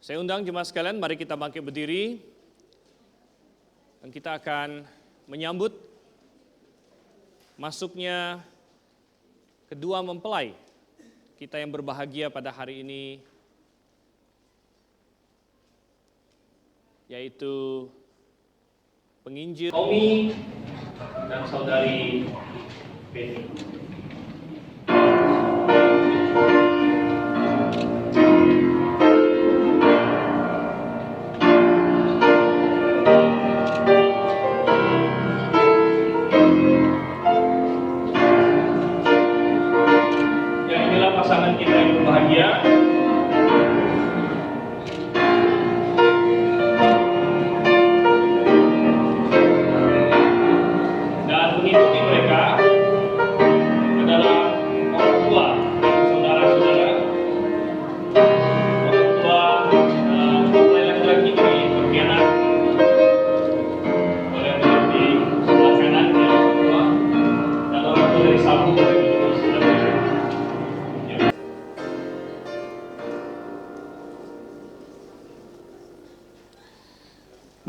Saya undang jemaat sekalian, mari kita bangkit berdiri dan kita akan menyambut masuknya kedua mempelai kita yang berbahagia pada hari ini, yaitu penginjil Omi dan saudari Betty. Pasangan kita yang berbahagia. Dan mengikuti mereka adalah orang tua dan saudara-saudara. Orang tua mempelai laki-laki dari Pontianak. Boleh duduk di sebelah kanan ya, orang tua. Dan orang tua dari Sabu boleh duduk di sebelah kiri.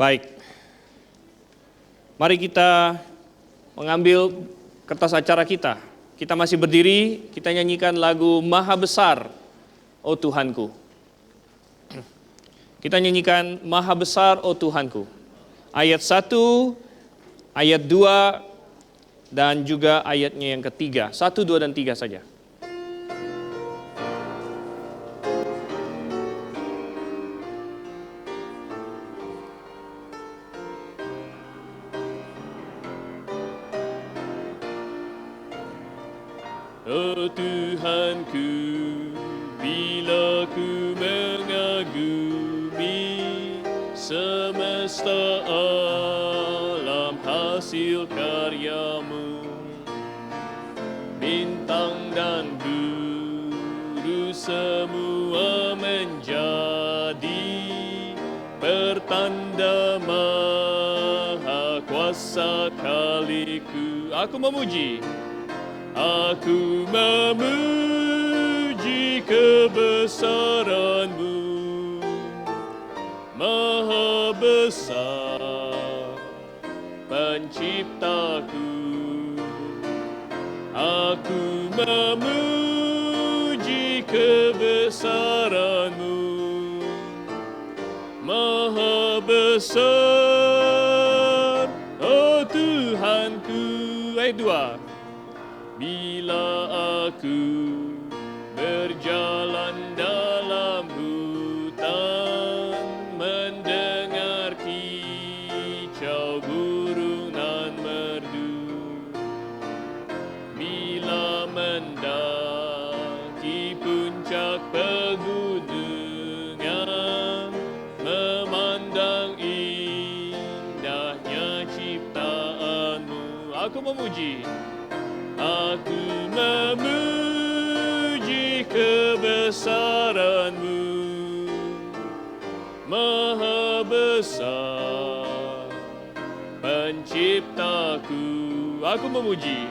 Baik, mari kita mengambil kertas acara kita. Kita masih berdiri, kita nyanyikan lagu Maha Besar, Oh Tuhanku. Kita nyanyikan Maha Besar, Oh Tuhanku. Ayat 1, ayat 2, dan juga ayatnya yang ketiga. 1, 2, dan 3 saja. Oh Tuhanku, bila ku mengagumi semesta alam hasil karyamu, bintang dan buru semua menjadi pertanda maha kuasa kaliku. Aku memuji kebesaran-Mu, Maha besar Penciptaku. Aku memuji kebesaran-Mu, Maha besar, oh Tuhanku. Ayat 2. Bila aku berjalan dalam hutan, mendengar kicau burung nan merdu, bila mendaki puncak pegunungan, memandang indahnya ciptaan-Mu, aku memuji. Aku memuji kebesaran-Mu, Maha besar Penciptaku. Aku memuji.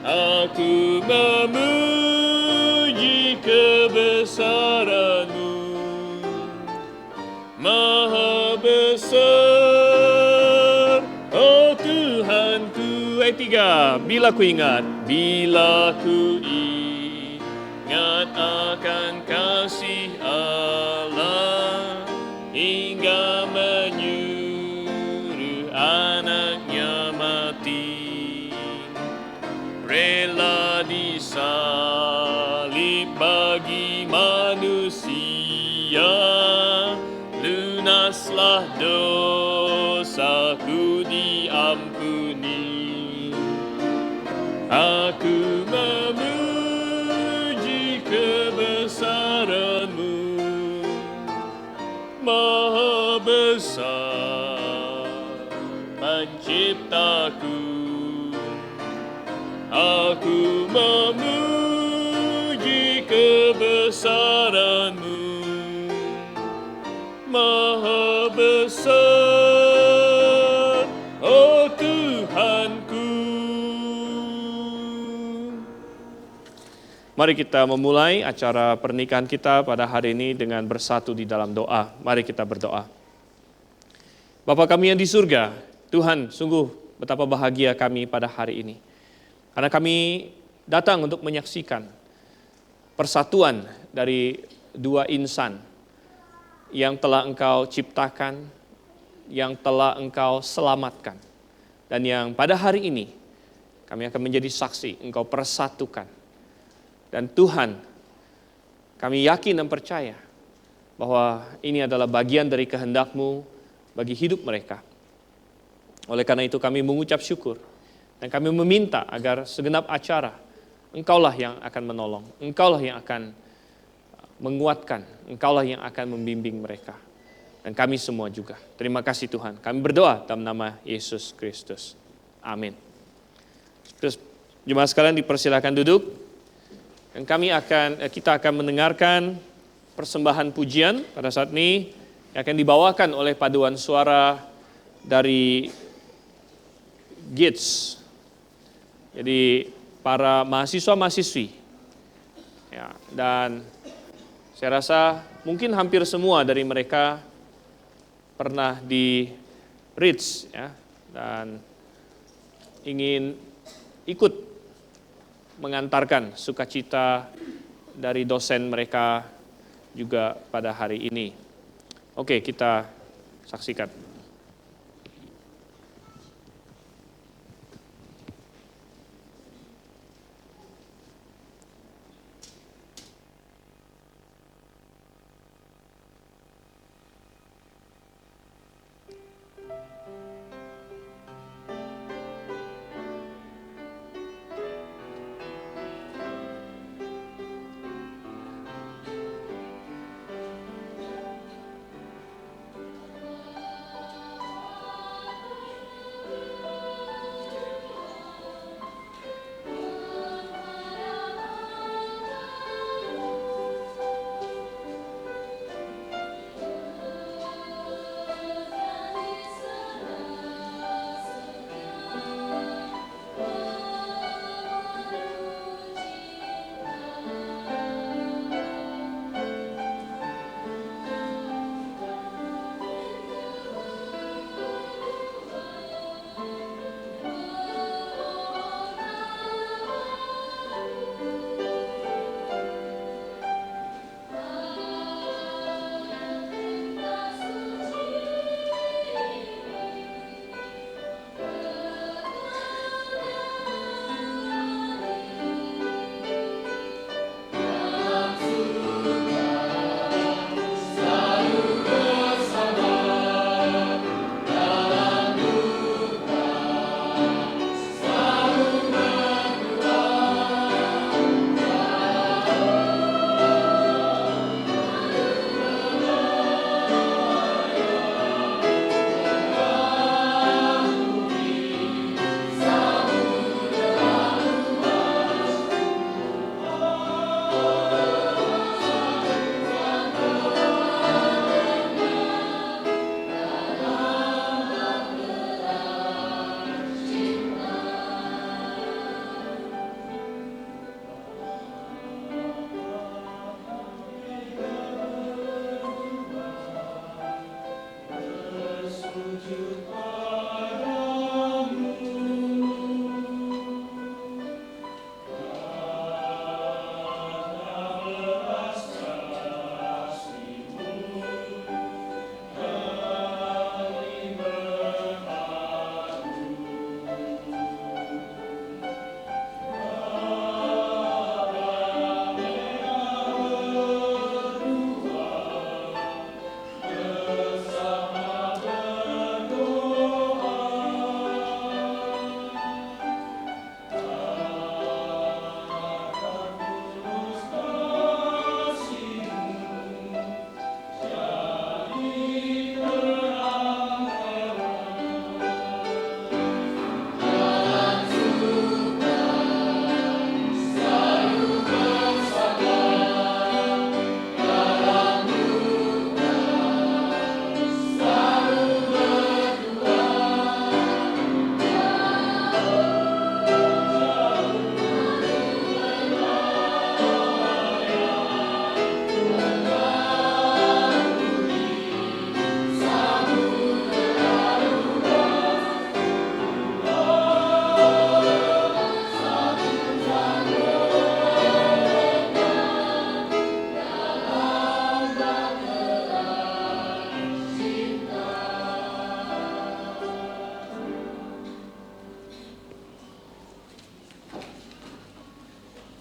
Aku memuji kebesaran-Mu, Maha besar, oh Tuhanku. Ayat 3. Bila ku ingat akan kasih Allah hingga menyuruh anaknya mati, rela disalib bagi manusia, lunaslah dosaku diampuni. Aku memuji kebesaran-Mu, Maha besar Penciptaku. Aku memuji kebesaran-Mu, Maha besar, oh Tuhanku. Mari kita memulai acara pernikahan kita pada hari ini dengan bersatu di dalam doa. Mari kita berdoa. Bapa kami yang di surga, Tuhan, sungguh betapa bahagia kami pada hari ini. Karena kami datang untuk menyaksikan persatuan dari dua insan yang telah Engkau ciptakan, yang telah Engkau selamatkan. Dan yang pada hari ini kami akan menjadi saksi Engkau persatukan. Dan Tuhan, kami yakin dan percaya bahwa ini adalah bagian dari kehendak-Mu bagi hidup mereka. Oleh karena itu kami mengucap syukur dan kami meminta agar segenap acara Engkaulah yang akan menolong, Engkaulah yang akan menguatkan, Engkaulah yang akan membimbing mereka. Dan kami semua juga. Terima kasih Tuhan. Kami berdoa dalam nama Yesus Kristus. Amin. Terus jemaat sekalian dipersilakan duduk. Dan kita akan mendengarkan persembahan pujian pada saat ini yang akan dibawakan oleh paduan suara dari GITS. Jadi para mahasiswa-mahasiswi. Ya, dan saya rasa mungkin hampir semua dari mereka pernah di RITS ya, dan ingin ikut mengantarkan sukacita dari dosen mereka juga pada hari ini. Oke, kita saksikan.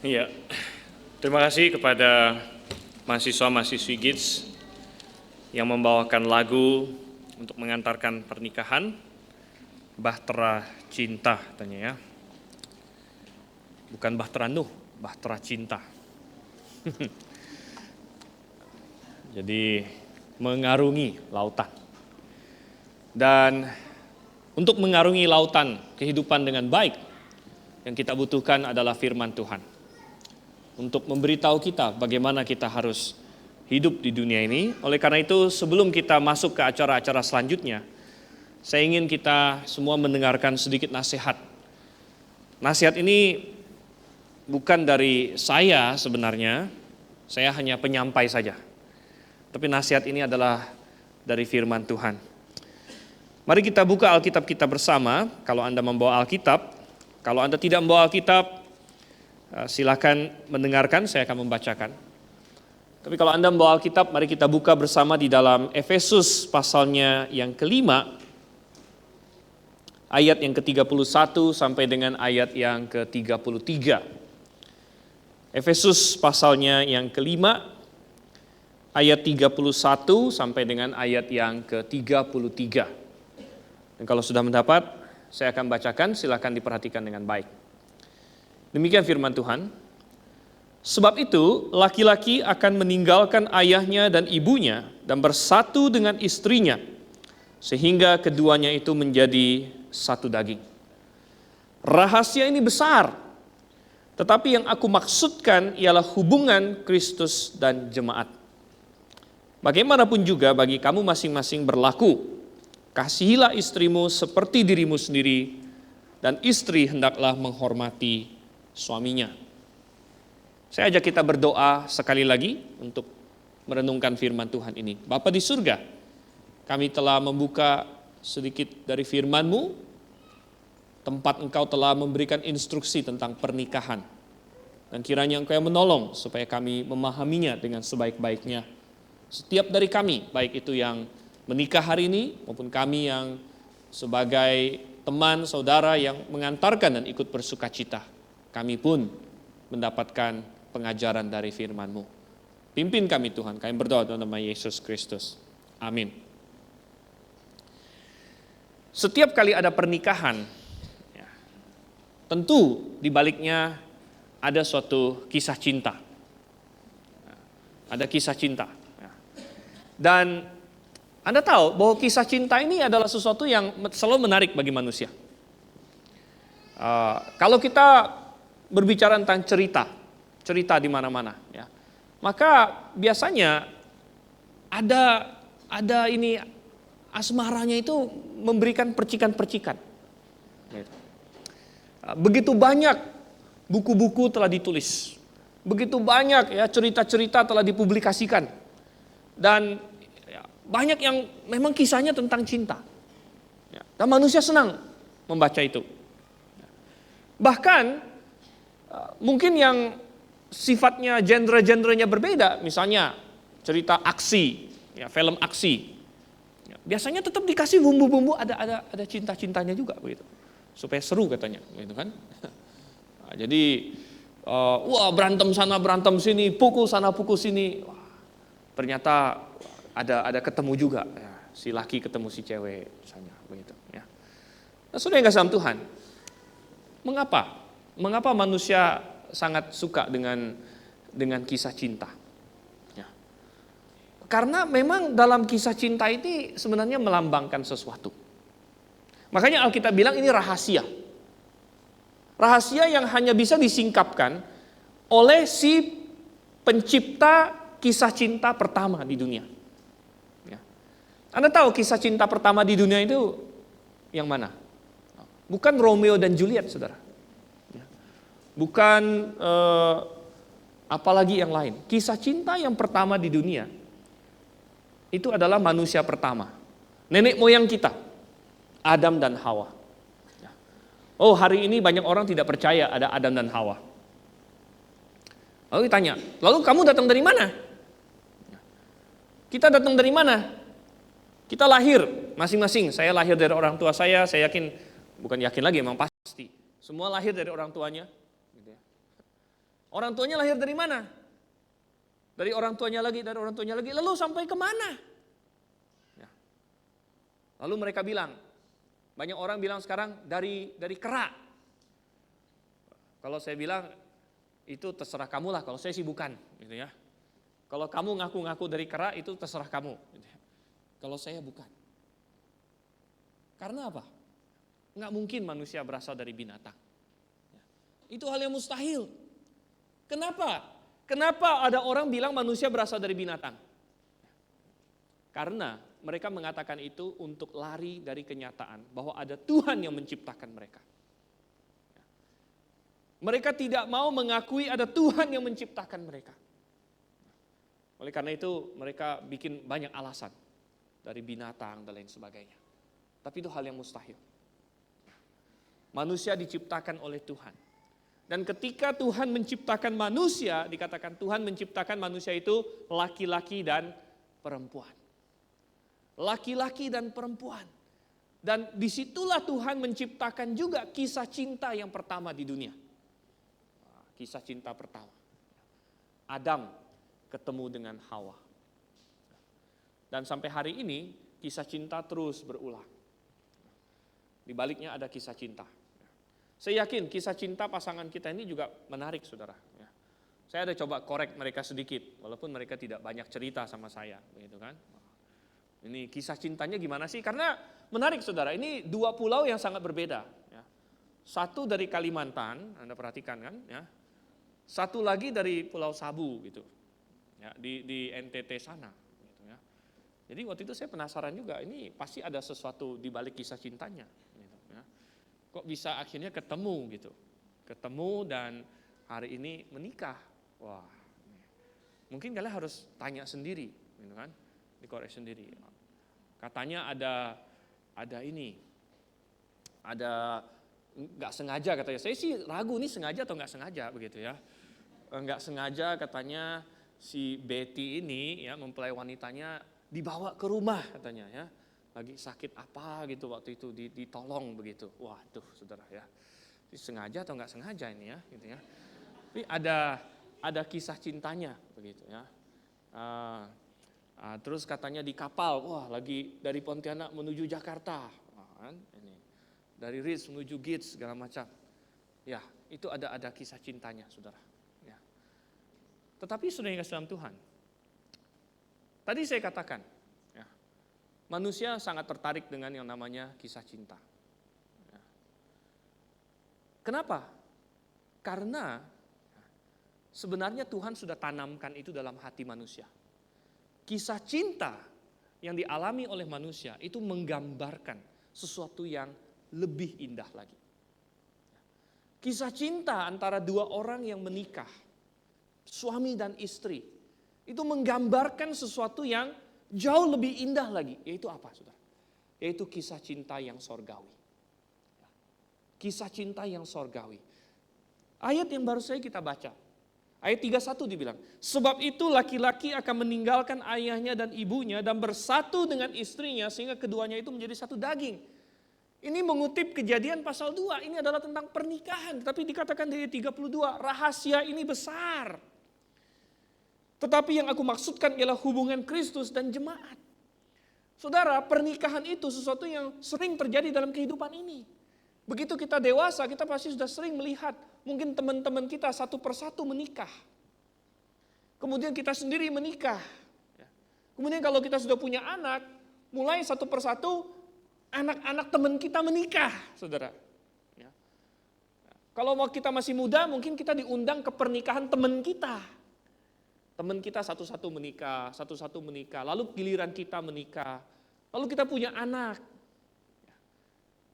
Iya, terima kasih kepada mahasiswa-mahasiswi GITS yang membawakan lagu untuk mengantarkan pernikahan, Bahtera Cinta katanya ya. Bukan Bahtera Nuh, Bahtera Cinta. Jadi mengarungi lautan. Dan untuk mengarungi lautan kehidupan dengan baik, yang kita butuhkan adalah firman Tuhan. Untuk memberitahu kita bagaimana kita harus hidup di dunia ini. Oleh karena itu, sebelum kita masuk ke acara-acara selanjutnya, saya ingin kita semua mendengarkan sedikit nasihat. Nasihat ini bukan dari saya sebenarnya, saya hanya penyampai saja. Tapi nasihat ini adalah dari firman Tuhan. Mari kita buka Alkitab kita bersama, kalau Anda membawa Alkitab. Kalau Anda tidak membawa Alkitab, silakan mendengarkan, saya akan membacakan. Tapi kalau Anda membawa Alkitab, mari kita buka bersama di dalam Efesus pasalnya yang kelima, ayat yang ke-31 sampai dengan ayat yang ke-33. Efesus pasalnya yang kelima, ayat 31 sampai dengan ayat yang ke-33. Dan kalau sudah mendapat, saya akan bacakan, silakan diperhatikan dengan baik. Demikian firman Tuhan. Sebab itu, laki-laki akan meninggalkan ayahnya dan ibunya dan bersatu dengan istrinya, sehingga keduanya itu menjadi satu daging. Rahasia ini besar, tetapi yang aku maksudkan ialah hubungan Kristus dan jemaat. Bagaimanapun juga bagi kamu masing-masing berlaku, kasihilah istrimu seperti dirimu sendiri, dan istri hendaklah menghormati suaminya. Saya ajak kita berdoa sekali lagi untuk merenungkan firman Tuhan ini. Bapa di surga, kami telah membuka sedikit dari firman-Mu, tempat Engkau telah memberikan instruksi tentang pernikahan. Dan kiranya Engkau yang menolong supaya kami memahaminya dengan sebaik-baiknya. Setiap dari kami, baik itu yang menikah hari ini maupun kami yang sebagai teman, saudara yang mengantarkan dan ikut bersuka cita, kami pun mendapatkan pengajaran dari firman-Mu. Pimpin kami Tuhan, kami berdoa dalam nama Yesus Kristus. Amin. Setiap kali ada pernikahan, ya, tentu di baliknya ada suatu kisah cinta. Ada kisah cinta. Dan Anda tahu bahwa kisah cinta ini adalah sesuatu yang selalu menarik bagi manusia. Kalau kita berbicara tentang cerita di mana-mana, ya, maka biasanya ada ini asmaranya itu memberikan percikan-percikan. Begitu banyak buku-buku telah ditulis, begitu banyak ya cerita-cerita telah dipublikasikan, dan ya, banyak yang memang kisahnya tentang cinta. Ya, dan manusia senang membaca itu. Bahkan mungkin yang sifatnya genre-genrenya berbeda, misalnya cerita aksi, ya, film aksi, ya, biasanya tetap dikasih bumbu-bumbu ada cinta-cintanya juga begitu, supaya seru katanya, gitu kan? Nah, jadi wah berantem sana berantem sini, pukul sana pukul sini, wah, ternyata ada ketemu juga, ya, si laki ketemu si cewek, misalnya begitu. Ya. Nah, saudara yang kasih dalam Tuhan, mengapa manusia sangat suka dengan kisah cinta? Ya. Karena memang dalam kisah cinta ini sebenarnya melambangkan sesuatu. Makanya Alkitab bilang ini rahasia. Rahasia yang hanya bisa disingkapkan oleh si pencipta kisah cinta pertama di dunia. Ya. Anda tahu kisah cinta pertama di dunia itu yang mana? Bukan Romeo dan Juliet, saudara. Bukan apalagi yang lain. Kisah cinta yang pertama di dunia itu adalah manusia pertama, nenek moyang kita, Adam dan Hawa. Oh, hari ini banyak orang tidak percaya ada Adam dan Hawa. Lalu ditanya, lalu kamu datang dari mana? Kita datang dari mana? Kita lahir masing-masing. Saya lahir dari orang tua saya yakin, bukan yakin lagi, memang pasti. Semua lahir dari orang tuanya. Orang tuanya lahir dari mana? Dari orang tuanya lagi, lalu sampai kemana? Ya. Lalu mereka bilang, banyak orang bilang sekarang dari kera. Kalau saya bilang, itu terserah kamu lah, kalau saya sih bukan. Gitu ya. Kalau kamu ngaku-ngaku dari kera, itu terserah kamu. Gitu ya. Kalau saya bukan. Karena apa? Nggak mungkin manusia berasal dari binatang. Ya. Itu hal yang mustahil. Kenapa? Kenapa ada orang bilang manusia berasal dari binatang? Karena mereka mengatakan itu untuk lari dari kenyataan bahwa ada Tuhan yang menciptakan mereka. Mereka tidak mau mengakui ada Tuhan yang menciptakan mereka. Oleh karena itu mereka bikin banyak alasan dari binatang dan lain sebagainya. Tapi itu hal yang mustahil. Manusia diciptakan oleh Tuhan. Dan ketika Tuhan menciptakan manusia, dikatakan Tuhan menciptakan manusia itu laki-laki dan perempuan. Laki-laki dan perempuan. Dan disitulah Tuhan menciptakan juga kisah cinta yang pertama di dunia. Kisah cinta pertama. Adam ketemu dengan Hawa. Dan sampai hari ini kisah cinta terus berulang. Di baliknya ada kisah cinta. Saya yakin kisah cinta pasangan kita ini juga menarik, saudara. Saya ada coba korek mereka sedikit, walaupun mereka tidak banyak cerita sama saya, begitu kan? Ini kisah cintanya gimana sih? Karena menarik, saudara. Ini dua pulau yang sangat berbeda. Satu dari Kalimantan, Anda perhatikan kan? Ya. Satu lagi dari Pulau Sabu, gitu. Ya, di NTT sana. Gitu ya. Jadi waktu itu saya penasaran juga, ini pasti ada sesuatu di balik kisah cintanya. Gitu, ya. Kok bisa akhirnya ketemu gitu. Ketemu dan hari ini menikah. Wah, mungkin kalian harus tanya sendiri, gitu kan? Dikorek sendiri. Katanya ada ini, ada nggak sengaja katanya. Saya sih ragu nih sengaja atau nggak sengaja begitu ya. Nggak sengaja katanya si Betty ini ya mempelai wanitanya dibawa ke rumah katanya ya. Lagi sakit apa gitu waktu itu ditolong begitu. Waduh, saudara ya. Sengaja atau nggak sengaja ini ya, gitu ya. Tapi ada kisah cintanya begitu ya. Terus katanya di kapal, wah lagi dari Pontianak menuju Jakarta, kan? Ini dari Riz menuju Gits segala macam. Ya, itu ada kisah cintanya, saudara. Ya. Tetapi sudah yang kasih dalam Tuhan. Tadi saya katakan, ya, manusia sangat tertarik dengan yang namanya kisah cinta. Ya. Kenapa? Karena sebenarnya Tuhan sudah tanamkan itu dalam hati manusia. Kisah cinta yang dialami oleh manusia itu menggambarkan sesuatu yang lebih indah lagi. Kisah cinta antara dua orang yang menikah, suami dan istri, itu menggambarkan sesuatu yang jauh lebih indah lagi. Yaitu apa, saudara? Yaitu kisah cinta yang sorgawi. Kisah cinta yang sorgawi. Ayat yang baru saja kita baca. Ayat 31 dibilang, sebab itu laki-laki akan meninggalkan ayahnya dan ibunya dan bersatu dengan istrinya sehingga keduanya itu menjadi satu daging. Ini mengutip Kejadian pasal 2, ini adalah tentang pernikahan. Tapi dikatakan di ayat 32, rahasia ini besar. Tetapi yang aku maksudkan ialah hubungan Kristus dan jemaat. Saudara, pernikahan itu sesuatu yang sering terjadi dalam kehidupan ini. Begitu kita dewasa, kita pasti sudah sering melihat mungkin teman-teman kita satu persatu menikah. Kemudian kita sendiri menikah. Kemudian kalau kita sudah punya anak, mulai satu persatu anak-anak teman kita menikah, saudara. Kalau kita masih muda, mungkin kita diundang ke pernikahan teman kita. Teman kita satu-satu menikah, lalu giliran kita menikah, lalu kita punya anak.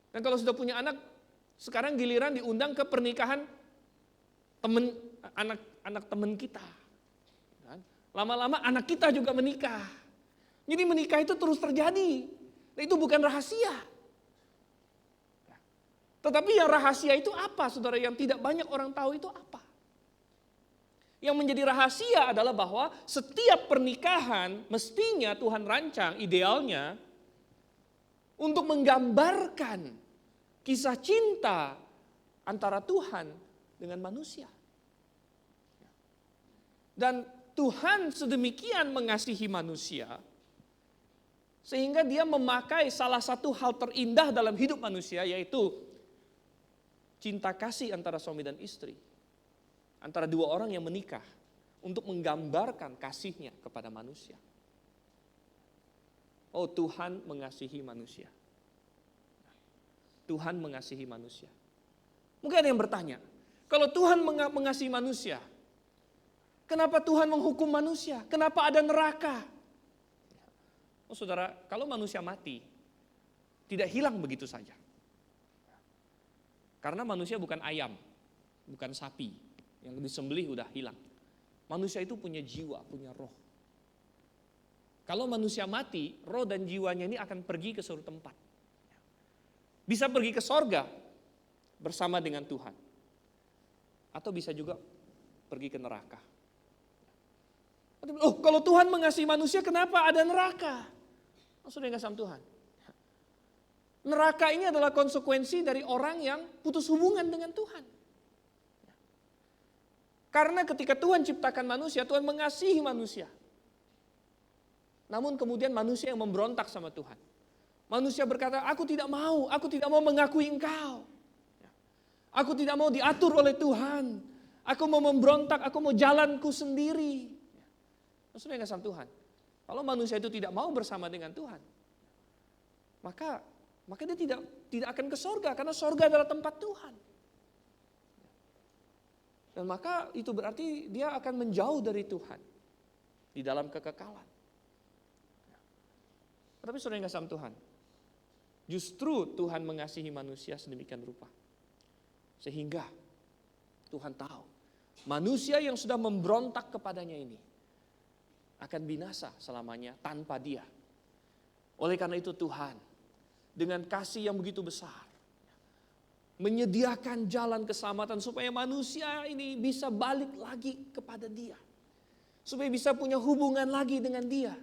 Dan kalau sudah punya anak, sekarang giliran diundang ke pernikahan anak teman kita. Lama-lama anak kita juga menikah. Jadi menikah itu terus terjadi. Dan itu bukan rahasia. Tetapi yang rahasia itu apa, saudara? Yang tidak banyak orang tahu itu apa? Yang menjadi rahasia adalah bahwa setiap pernikahan mestinya Tuhan rancang idealnya untuk menggambarkan kisah cinta antara Tuhan dengan manusia. Dan Tuhan sedemikian mengasihi manusia, sehingga dia memakai salah satu hal terindah dalam hidup manusia, yaitu cinta kasih antara suami dan istri. Antara dua orang yang menikah, untuk menggambarkan kasihnya kepada manusia. Oh, Tuhan mengasihi manusia. Tuhan mengasihi manusia. Mungkin ada yang bertanya, kalau Tuhan mengasihi manusia, kenapa Tuhan menghukum manusia? Kenapa ada neraka? Oh saudara, kalau manusia mati, tidak hilang begitu saja. Karena manusia bukan ayam, bukan sapi, yang disembelih udah hilang. Manusia itu punya jiwa, punya roh. Kalau manusia mati, roh dan jiwanya ini akan pergi ke suatu tempat. Bisa pergi ke sorga bersama dengan Tuhan. Atau bisa juga pergi ke neraka. Oh, kalau Tuhan mengasihi manusia, kenapa ada neraka? Maksudnya nggak sama Tuhan. Neraka ini adalah konsekuensi dari orang yang putus hubungan dengan Tuhan. Karena ketika Tuhan ciptakan manusia, Tuhan mengasihi manusia. Namun kemudian manusia yang memberontak sama Tuhan. Manusia berkata, aku tidak mau mengakui Engkau. Aku tidak mau diatur oleh Tuhan. Aku mau memberontak, aku mau jalanku sendiri. Maksudnya nggak sama Tuhan. Kalau manusia itu tidak mau bersama dengan Tuhan, maka dia tidak akan ke sorga, karena sorga adalah tempat Tuhan. Dan maka itu berarti dia akan menjauh dari Tuhan di dalam kekekalan. Tapi saudara yang nggak sama Tuhan, justru Tuhan mengasihi manusia sedemikian rupa, sehingga Tuhan tahu manusia yang sudah memberontak kepadanya ini akan binasa selamanya tanpa Dia. Oleh karena itu Tuhan dengan kasih yang begitu besar menyediakan jalan keselamatan supaya manusia ini bisa balik lagi kepada Dia, supaya bisa punya hubungan lagi dengan Dia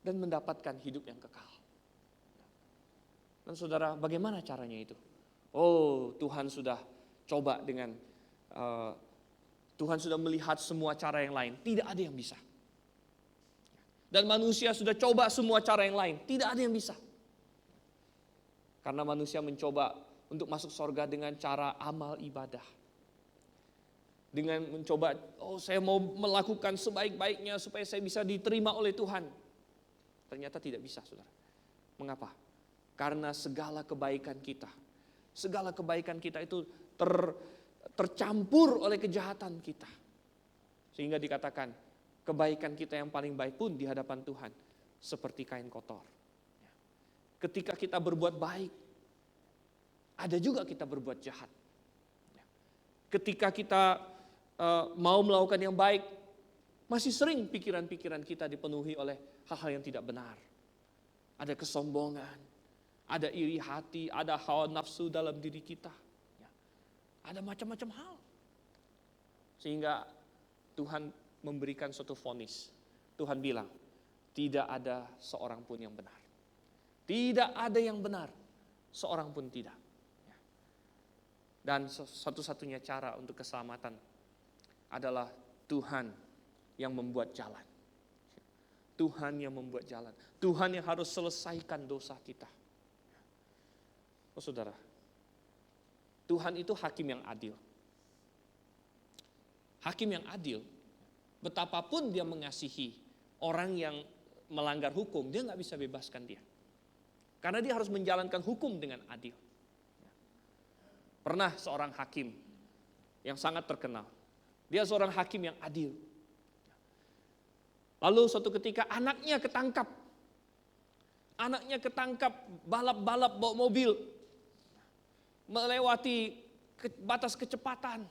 dan mendapatkan hidup yang kekal. Dan saudara, bagaimana caranya itu? Oh, Tuhan sudah coba Tuhan sudah melihat semua cara yang lain, tidak ada yang bisa. Dan manusia sudah coba semua cara yang lain, tidak ada yang bisa. Karena manusia mencoba untuk masuk surga dengan cara amal ibadah. Dengan mencoba, saya mau melakukan sebaik-baiknya supaya saya bisa diterima oleh Tuhan. Ternyata tidak bisa, saudara. Mengapa? Karena segala kebaikan kita itu tercampur oleh kejahatan kita. Sehingga dikatakan, kebaikan kita yang paling baik pun di hadapan Tuhan seperti kain kotor. Ketika kita berbuat baik, ada juga kita berbuat jahat. Ketika kita mau melakukan yang baik, masih sering pikiran-pikiran kita dipenuhi oleh hal-hal yang tidak benar. Ada kesombongan, ada iri hati, ada hawa nafsu dalam diri kita. Ada macam-macam hal. Sehingga Tuhan memberikan suatu vonis. Tuhan bilang, tidak ada seorang pun yang benar. Tidak ada yang benar, seorang pun tidak. Dan satu-satunya cara untuk keselamatan adalah Tuhan yang membuat jalan. Tuhan yang membuat jalan. Tuhan yang harus selesaikan dosa kita. Oh saudara, Tuhan itu hakim yang adil. Hakim yang adil, betapapun dia mengasihi orang yang melanggar hukum, dia nggak bisa bebaskan dia. Karena dia harus menjalankan hukum dengan adil. Pernah seorang hakim yang sangat terkenal, dia seorang hakim yang adil. Lalu suatu ketika anaknya ketangkap. Anaknya ketangkap balap-balap bawa mobil, melewati batas kecepatan,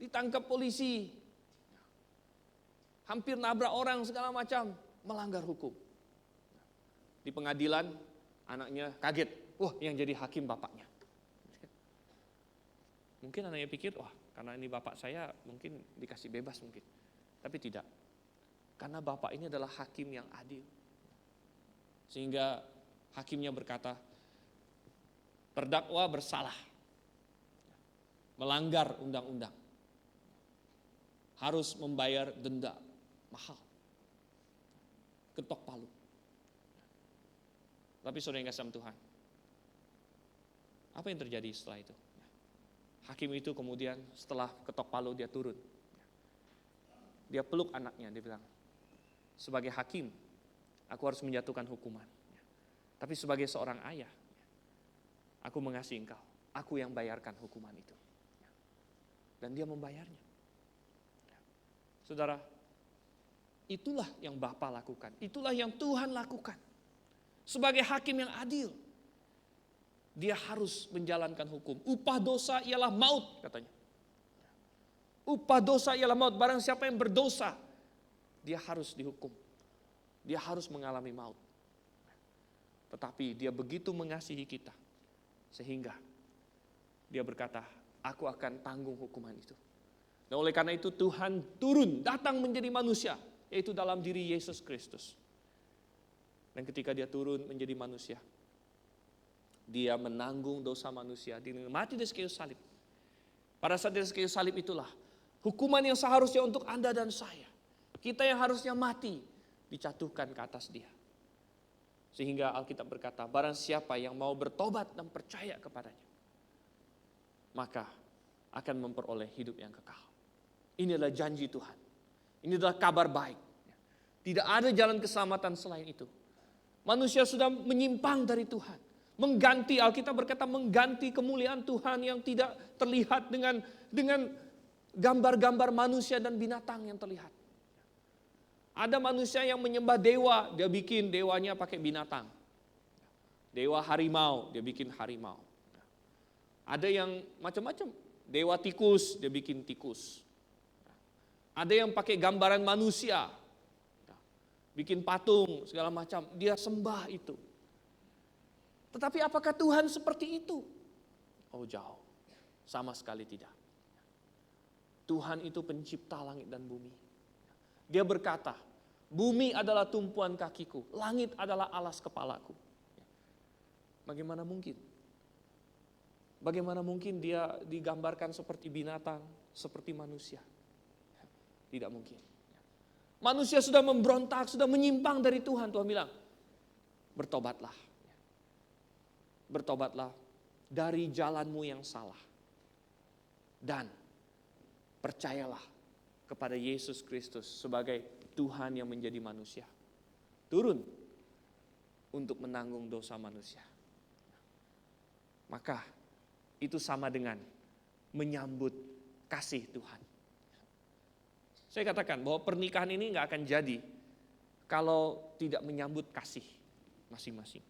ditangkap polisi, hampir nabrak orang segala macam, melanggar hukum. Di pengadilan anaknya kaget, wah yang jadi hakim bapaknya. Mungkin anaknya pikir, wah karena ini bapak saya mungkin dikasih bebas mungkin. Tapi tidak, karena bapak ini adalah hakim yang adil. Sehingga hakimnya berkata, terdakwa bersalah, melanggar undang-undang. harus membayar denda mahal. Ketok palu. Tapi saudara yang kasih sama Tuhan, apa yang terjadi setelah itu? Hakim itu kemudian setelah ketok palu dia turun. Dia peluk anaknya, dia bilang, sebagai hakim, aku harus menjatuhkan hukuman. Tapi sebagai seorang ayah, aku mengasihi engkau. Aku yang bayarkan hukuman itu. Dan dia membayarnya. Saudara, itulah yang Bapa lakukan. Itulah yang Tuhan lakukan. Sebagai hakim yang adil, dia harus menjalankan hukum. Upah dosa ialah maut, katanya. Upah dosa ialah maut. Barang siapa yang berdosa, dia harus dihukum. Dia harus mengalami maut. Tetapi dia begitu mengasihi kita, sehingga dia berkata, aku akan tanggung hukuman itu. Dan oleh karena itu Tuhan turun, datang menjadi manusia, yaitu dalam diri Yesus Kristus. Dan ketika dia turun menjadi manusia, dia menanggung dosa manusia, dia mati di kayu salib. Pada saat di kayu salib itulah hukuman yang seharusnya untuk Anda dan saya, kita yang harusnya mati, dijatuhkan ke atas dia. Sehingga Alkitab berkata, barang siapa yang mau bertobat dan percaya kepadanya, maka akan memperoleh hidup yang kekal. Ini adalah janji Tuhan. Ini adalah kabar baik. Tidak ada jalan keselamatan selain itu. Manusia sudah menyimpang dari Tuhan. Mengganti, Alkitab berkata, mengganti kemuliaan Tuhan yang tidak terlihat dengan gambar-gambar manusia dan binatang yang terlihat. Ada manusia yang menyembah dewa, dia bikin dewanya pakai binatang. Dewa harimau, dia bikin harimau. Ada yang macam-macam, dewa tikus, dia bikin tikus. Ada yang pakai gambaran manusia, bikin patung, segala macam, dia sembah itu. Tetapi apakah Tuhan seperti itu? Oh jauh, sama sekali tidak. Tuhan itu pencipta langit dan bumi. Dia berkata, bumi adalah tumpuan kakiku, langit adalah alas kepalaku. Bagaimana mungkin? Bagaimana mungkin dia digambarkan seperti binatang, seperti manusia? Tidak mungkin. Manusia sudah memberontak, sudah menyimpang dari Tuhan. Tuhan bilang, bertobatlah. Bertobatlah dari jalanmu yang salah. Dan percayalah kepada Yesus Kristus sebagai Tuhan yang menjadi manusia. Turun untuk menanggung dosa manusia. Maka itu sama dengan menyambut kasih Tuhan. Saya katakan bahwa pernikahan ini gak akan jadi kalau tidak menyambut kasih masing-masing.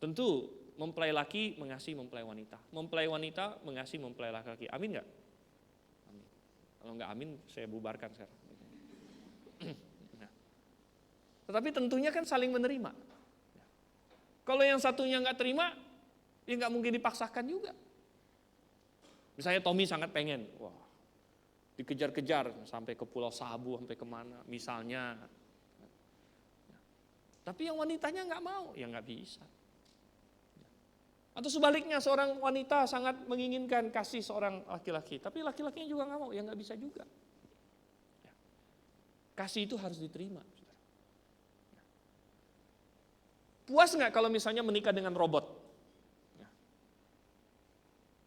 Tentu mempelai laki mengasihi mempelai wanita. Mempelai wanita mengasihi mempelai laki-laki. Amin gak? Amin. Kalau gak amin saya bubarkan sekarang. Nah. Tetapi tentunya kan saling menerima. Kalau yang satunya gak terima, ya gak mungkin dipaksakan juga. Misalnya Tommy sangat pengen, wah, dikejar-kejar sampai ke Pulau Sabu, sampai kemana, misalnya. Tapi yang wanitanya nggak mau, ya nggak bisa. Atau sebaliknya, seorang wanita sangat menginginkan kasih seorang laki-laki, tapi laki-lakinya juga nggak mau, ya nggak bisa juga. Kasih itu harus diterima. Puas nggak kalau misalnya menikah dengan robot?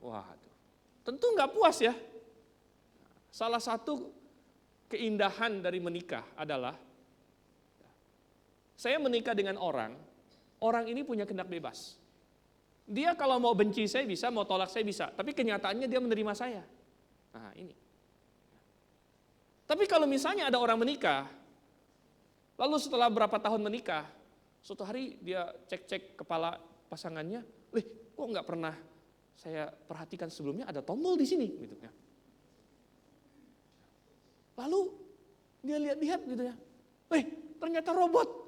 Waduh, tentu nggak puas ya. Salah satu keindahan dari menikah adalah saya menikah dengan orang ini punya kehendak bebas. Dia kalau mau benci saya bisa, mau tolak saya bisa, tapi kenyataannya dia menerima saya. Nah ini. Tapi kalau misalnya ada orang menikah, lalu setelah berapa tahun menikah, suatu hari dia cek-cek kepala pasangannya, kok nggak pernah saya perhatikan sebelumnya ada tombol di sini, gitu ya. Lalu dia lihat-lihat gitu ya, ternyata robot.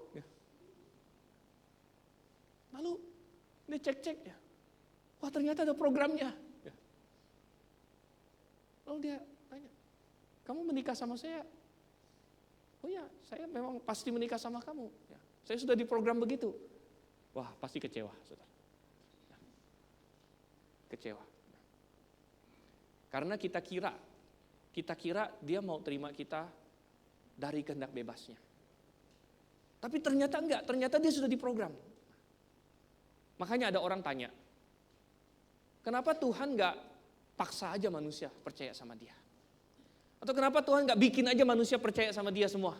Lalu dia cek-cek ya, wah ternyata ada programnya. Lalu dia tanya, kamu menikah sama saya? Oh ya, saya memang pasti menikah sama kamu. Ya, saya sudah diprogram begitu. Wah pasti kecewa, saudara. Kecewa. Karena kita kira kita kira dia mau terima kita dari kehendak bebasnya. Tapi ternyata enggak, ternyata dia sudah diprogram. Makanya ada orang tanya, kenapa Tuhan enggak paksa aja manusia percaya sama dia? Atau kenapa Tuhan enggak bikin aja manusia percaya sama dia semua?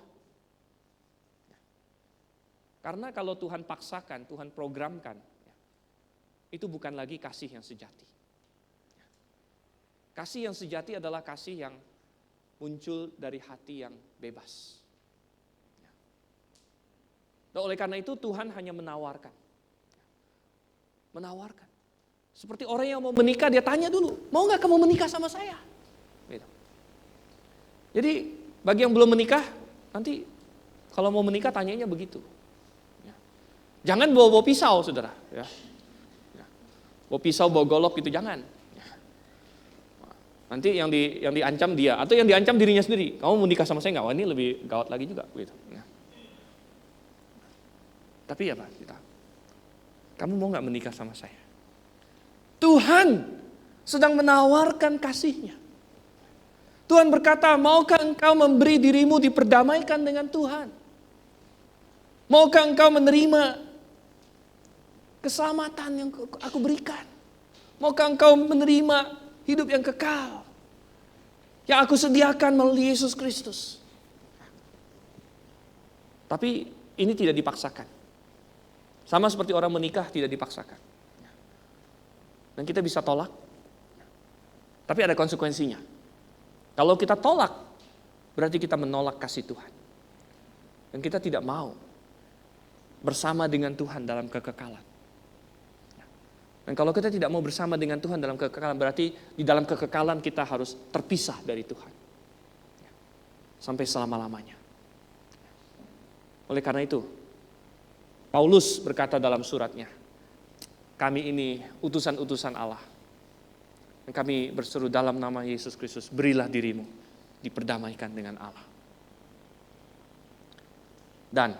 Karena kalau Tuhan paksakan, Tuhan programkan, itu bukan lagi kasih yang sejati. Kasih yang sejati adalah kasih yang muncul dari hati yang bebas. Dan oleh karena itu Tuhan hanya menawarkan. Menawarkan. Seperti orang yang mau menikah, dia tanya dulu, mau gak kamu menikah sama saya? Gitu. Jadi bagi yang belum menikah, nanti kalau mau menikah tanyanya begitu. Jangan bawa pisau, saudara. Bawa pisau, bawa golok gitu, jangan. Nanti yang diancam dia, atau yang diancam dirinya sendiri. Kamu mau nikah sama saya nggak? Wah, ini lebih gawat lagi juga. Gitu. Tapi ya Pak, kamu mau nggak menikah sama saya? Tuhan sedang menawarkan kasih-Nya. Tuhan berkata, maukah engkau memberi dirimu diperdamaikan dengan Tuhan? Maukah engkau menerima keselamatan yang aku berikan? Maukah engkau menerima hidup yang kekal yang aku sediakan melalui Yesus Kristus? Tapi ini tidak dipaksakan. Sama seperti orang menikah tidak dipaksakan. Dan kita bisa tolak. Tapi ada konsekuensinya. Kalau kita tolak, berarti kita menolak kasih Tuhan. Dan kita tidak mau bersama dengan Tuhan dalam kekekalan. Dan kalau kita tidak mau bersama dengan Tuhan dalam kekekalan, berarti di dalam kekekalan kita harus terpisah dari Tuhan. Sampai selama-lamanya. Oleh karena itu, Paulus berkata dalam suratnya, kami ini utusan-utusan Allah. Dan kami berseru dalam nama Yesus Kristus, berilah dirimu diperdamaikan dengan Allah. Dan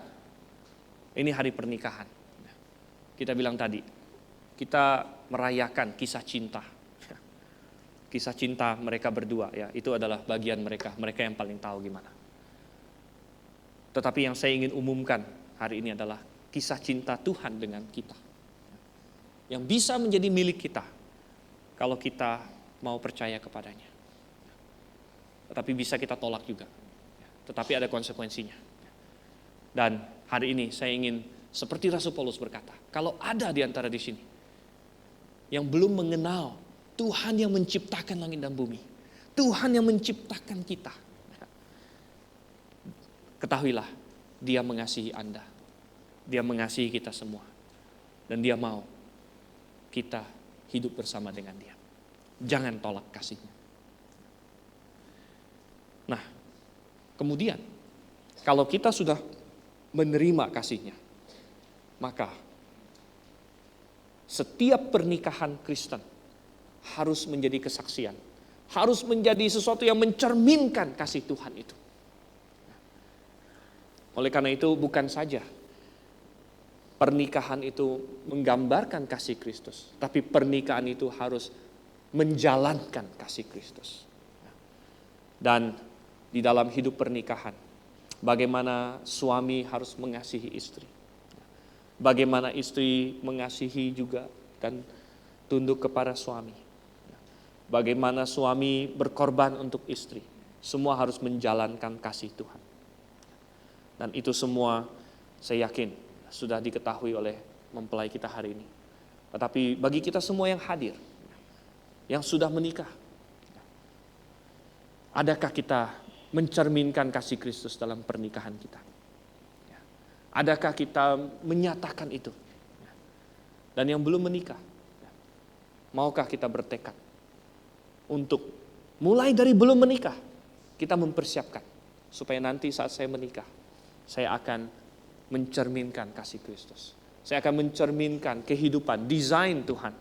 ini hari pernikahan. Kita bilang tadi, kita merayakan kisah cinta. Kisah cinta mereka berdua, ya, itu adalah bagian mereka yang paling tahu gimana. Tetapi yang saya ingin umumkan hari ini adalah kisah cinta Tuhan dengan kita. Yang bisa menjadi milik kita kalau kita mau percaya kepadanya. Tetapi bisa kita tolak juga. Tetapi ada konsekuensinya. Dan hari ini saya ingin seperti Rasul Paulus berkata, kalau ada di antara di sini yang belum mengenal Tuhan yang menciptakan langit dan bumi, Tuhan yang menciptakan kita, ketahuilah Dia mengasihi Anda, Dia mengasihi kita semua, dan Dia mau kita hidup bersama dengan Dia. Jangan tolak kasih-Nya. Nah, kemudian kalau kita sudah menerima kasih-Nya, maka setiap pernikahan Kristen harus menjadi kesaksian, harus menjadi sesuatu yang mencerminkan kasih Tuhan itu. Oleh karena itu bukan saja pernikahan itu menggambarkan kasih Kristus, tapi pernikahan itu harus menjalankan kasih Kristus. Dan di dalam hidup pernikahan, bagaimana suami harus mengasihi istri, bagaimana istri mengasihi juga dan tunduk kepada suami, bagaimana suami berkorban untuk istri, semua harus menjalankan kasih Tuhan. Dan itu semua saya yakin sudah diketahui oleh mempelai kita hari ini. Tetapi bagi kita semua yang hadir, yang sudah menikah, adakah kita mencerminkan kasih Kristus dalam pernikahan kita? Adakah kita menyatakan itu? Dan yang belum menikah, maukah kita bertekad untuk mulai dari belum menikah, kita mempersiapkan supaya nanti saat saya menikah, saya akan mencerminkan kasih Kristus. Saya akan mencerminkan kehidupan, desain Tuhan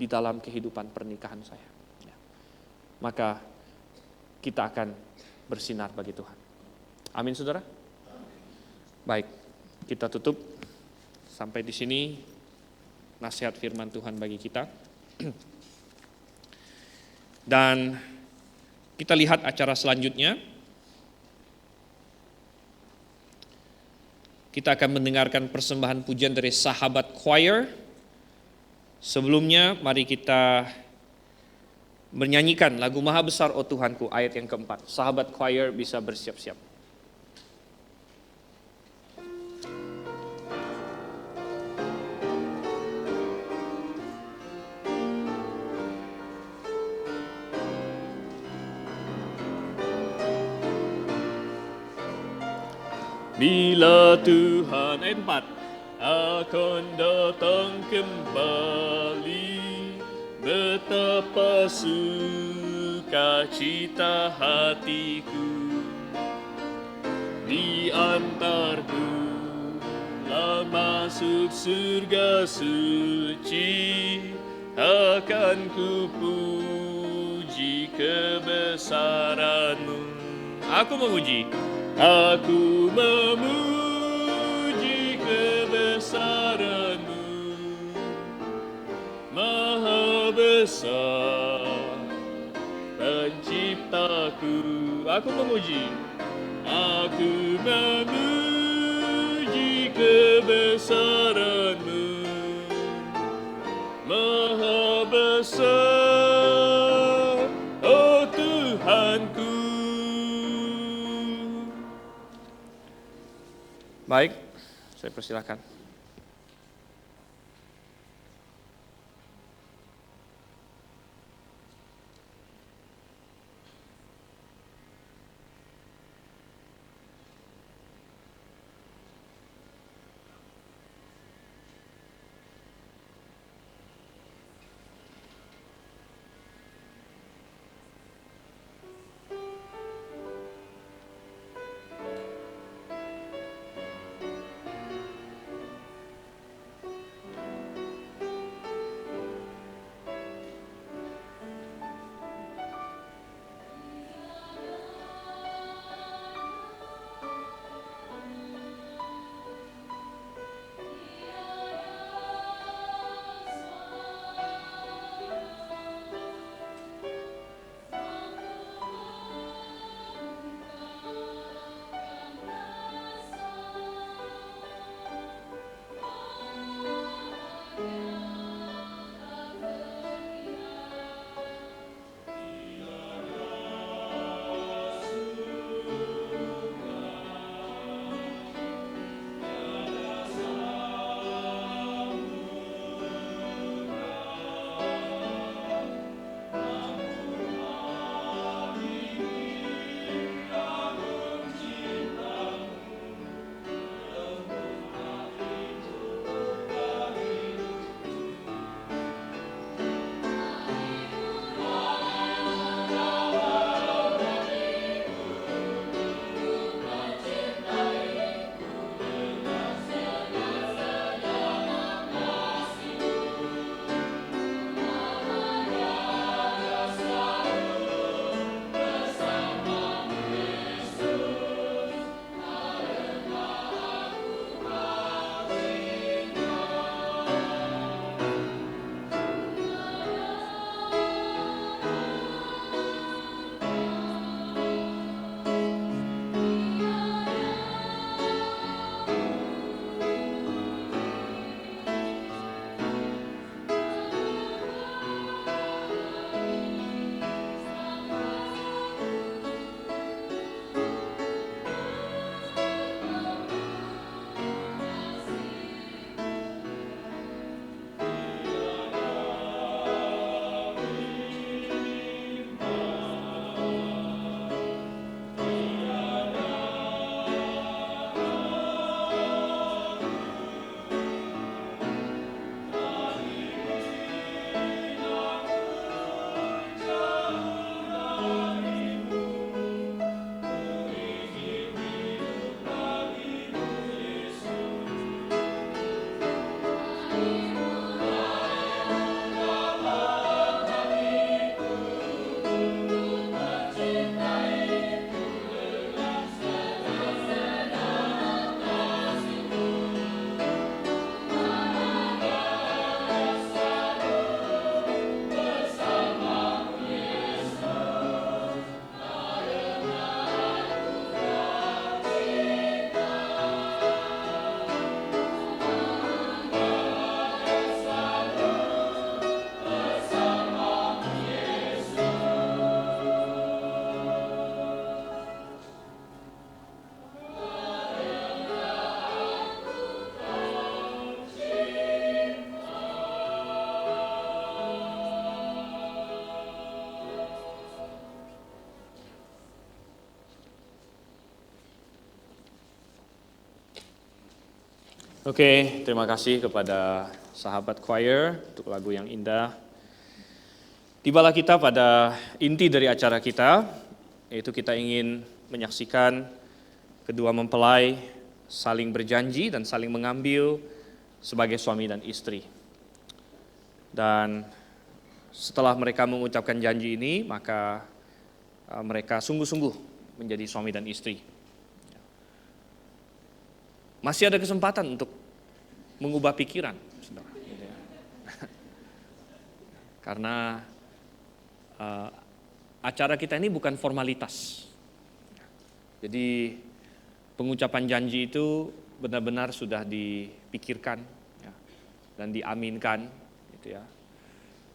di dalam kehidupan pernikahan saya. Maka kita akan bersinar bagi Tuhan. Amin, saudara? Baik. Kita tutup sampai di sini nasihat firman Tuhan bagi kita. Dan Kita lihat acara selanjutnya. Kita akan mendengarkan persembahan pujian dari sahabat choir. Sebelumnya mari kita menyanyikan lagu Maha Besar Oh Tuhanku ayat yang keempat. Sahabat choir bisa bersiap-siap. Bila Tuhan ayat 4 akan datang kembali, betapa sukacita hatiku. Diantarku lah masuk surga suci, akan ku puji kebesaran-Mu. Aku memuji. Aku memuji kebesaran-Mu, Maha besar Penciptaku. Aku memuji kebesaran-Mu, Maha besar, oh Tuhanku. Baik, saya persilakan. Oke, terima kasih kepada sahabat choir untuk lagu yang indah. Tibalah kita pada inti dari acara kita, yaitu kita ingin menyaksikan kedua mempelai saling berjanji dan saling mengambil sebagai suami dan istri. Dan setelah mereka mengucapkan janji ini, maka mereka sungguh-sungguh menjadi suami dan istri. Masih ada kesempatan untuk mengubah pikiran, saudara. Karena acara kita ini bukan formalitas. Jadi pengucapan janji itu benar-benar sudah dipikirkan ya, dan diaminkan, gitu ya.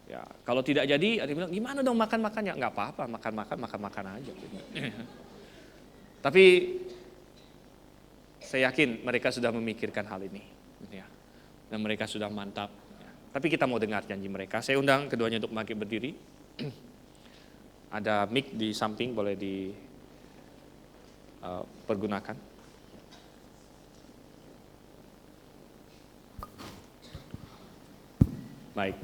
Ya, kalau tidak jadi, ada yang bilang gimana dong makan-makannya? Nggak apa-apa, makan-makan aja. Gitu. Tapi saya yakin mereka sudah memikirkan hal ini, ya. Dan mereka sudah mantap. Ya. Tapi kita mau dengar janji mereka. Saya undang keduanya untuk bangkit berdiri. Ada mic di samping, boleh dipergunakan. Baik.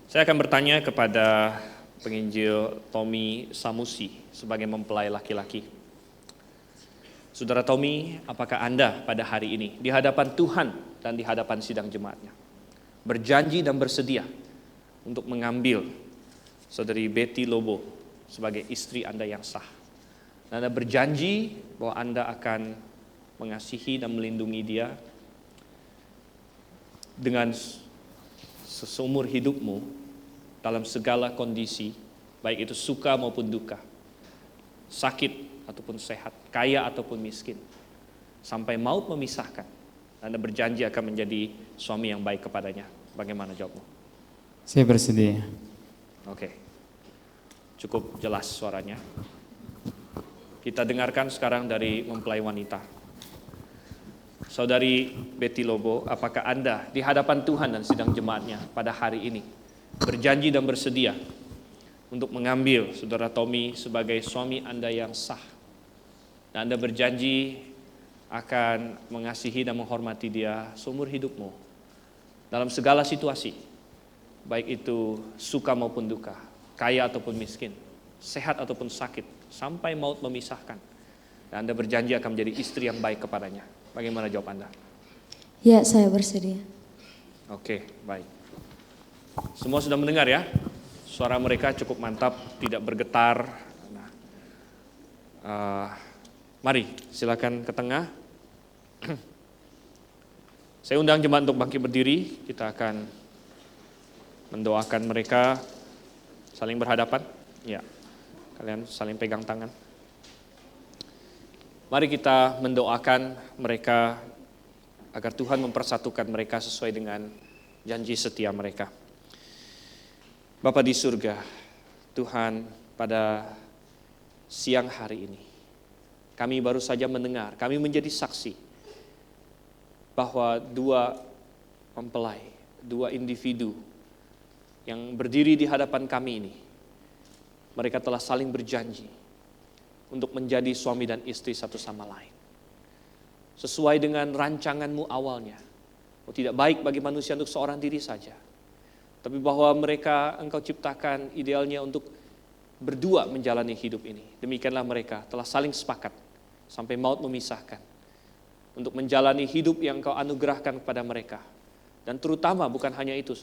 Saya akan bertanya kepada penginjil Tommy Samusi sebagai mempelai laki-laki. Saudara Tommy, apakah Anda pada hari ini di hadapan Tuhan dan di hadapan sidang jemaatnya berjanji dan bersedia untuk mengambil saudari Betty Lobo sebagai istri Anda yang sah? Dan Anda berjanji bahwa Anda akan mengasihi dan melindungi dia dengan seumur hidupmu dalam segala kondisi, baik itu suka maupun duka, sakit ataupun sehat, kaya ataupun miskin, sampai maut memisahkan. Anda berjanji akan menjadi suami yang baik kepadanya. Bagaimana jawabmu? Saya bersedia. Oke, cukup jelas suaranya. Kita dengarkan sekarang dari mempelai wanita. Saudari Betty Lobo, apakah Anda di hadapan Tuhan dan sidang jemaatnya pada hari ini berjanji dan bersedia untuk mengambil saudara Tommy sebagai suami Anda yang sah? Dan Anda berjanji akan mengasihi dan menghormati dia seumur hidupmu dalam segala situasi, baik itu suka maupun duka, kaya ataupun miskin, sehat ataupun sakit, sampai maut memisahkan. Dan Anda berjanji akan menjadi istri yang baik kepadanya. Bagaimana jawab Anda? Ya, saya bersedia. Oke, baik. Semua sudah mendengar ya? Suara mereka cukup mantap, tidak bergetar. Mari, silakan ke tengah. Saya undang jemaat untuk bangkit berdiri. Kita akan mendoakan mereka saling berhadapan. Ya, kalian saling pegang tangan. Mari kita mendoakan mereka agar Tuhan mempersatukan mereka sesuai dengan janji setia mereka. Bapa di surga, Tuhan, pada siang hari ini, kami baru saja mendengar, kami menjadi saksi bahwa dua mempelai, dua individu yang berdiri di hadapan kami ini, mereka telah saling berjanji untuk menjadi suami dan istri satu sama lain. Sesuai dengan rancanganmu awalnya, tidak baik bagi manusia untuk seorang diri saja, tapi bahwa mereka engkau ciptakan idealnya untuk berdua menjalani hidup ini. Demikianlah mereka telah saling sepakat sampai maut memisahkan untuk menjalani hidup yang Engkau anugerahkan kepada mereka. Dan terutama bukan hanya itu,